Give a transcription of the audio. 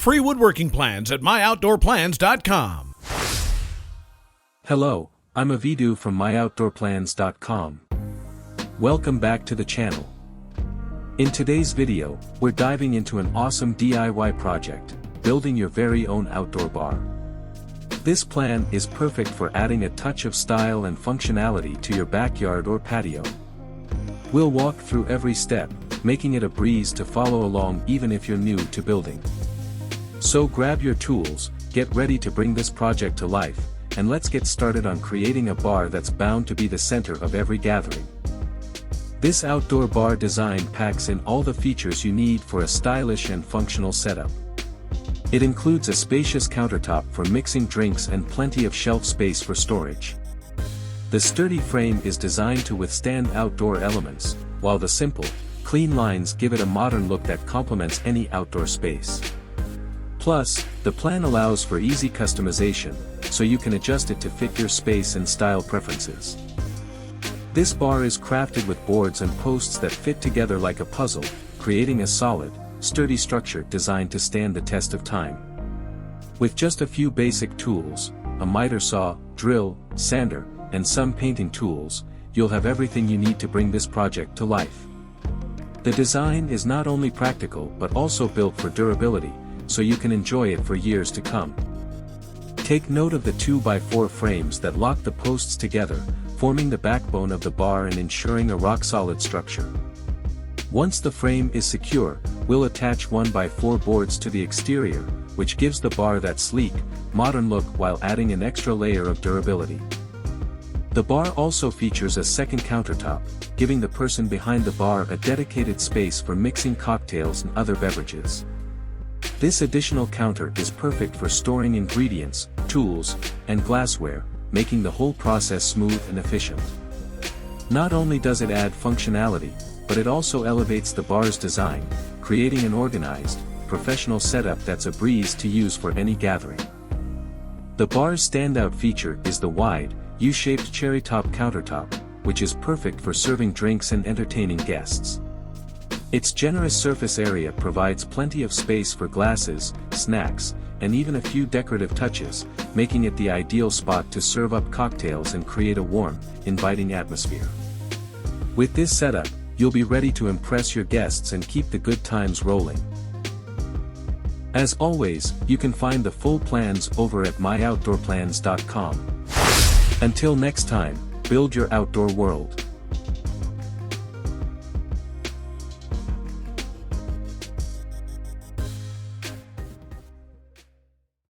Free woodworking plans at myoutdoorplans.com. Hello, I'm Avidu from myoutdoorplans.com. Welcome back to the channel. In today's video, we're diving into an awesome DIY project, building your very own outdoor bar. This plan is perfect for adding a touch of style and functionality to your backyard or patio. We'll walk through every step, making it a breeze to follow along even if you're new to building. So grab your tools, get ready to bring this project to life, and let's get started on creating a bar that's bound to be the center of every gathering. This outdoor bar design packs in all the features you need for a stylish and functional setup. It includes a spacious countertop for mixing drinks and plenty of shelf space for storage. The sturdy frame is designed to withstand outdoor elements, while the simple, clean lines give it a modern look that complements any outdoor space. Plus, the plan allows for easy customization, so you can adjust it to fit your space and style preferences. This bar is crafted with boards and posts that fit together like a puzzle, creating a solid, sturdy structure designed to stand the test of time. With just a few basic tools, a miter saw, drill, sander, and some painting tools, you'll have everything you need to bring this project to life. The design is not only practical but also built for durability, so you can enjoy it for years to come. Take note of the 2x4 frames that lock the posts together, forming the backbone of the bar and ensuring a rock-solid structure. Once the frame is secure, we'll attach 1x4 boards to the exterior, which gives the bar that sleek, modern look while adding an extra layer of durability. The bar also features a second countertop, giving the person behind the bar a dedicated space for mixing cocktails and other beverages. This additional counter is perfect for storing ingredients, tools, and glassware, making the whole process smooth and efficient. Not only does it add functionality, but it also elevates the bar's design, creating an organized, professional setup that's a breeze to use for any gathering. The bar's standout feature is the wide, U-shaped cherrytop countertop, which is perfect for serving drinks and entertaining guests. Its generous surface area provides plenty of space for glasses, snacks, and even a few decorative touches, making it the ideal spot to serve up cocktails and create a warm, inviting atmosphere. With this setup, you'll be ready to impress your guests and keep the good times rolling. As always, you can find the full plans over at myoutdoorplans.com. Until next time, build your outdoor world.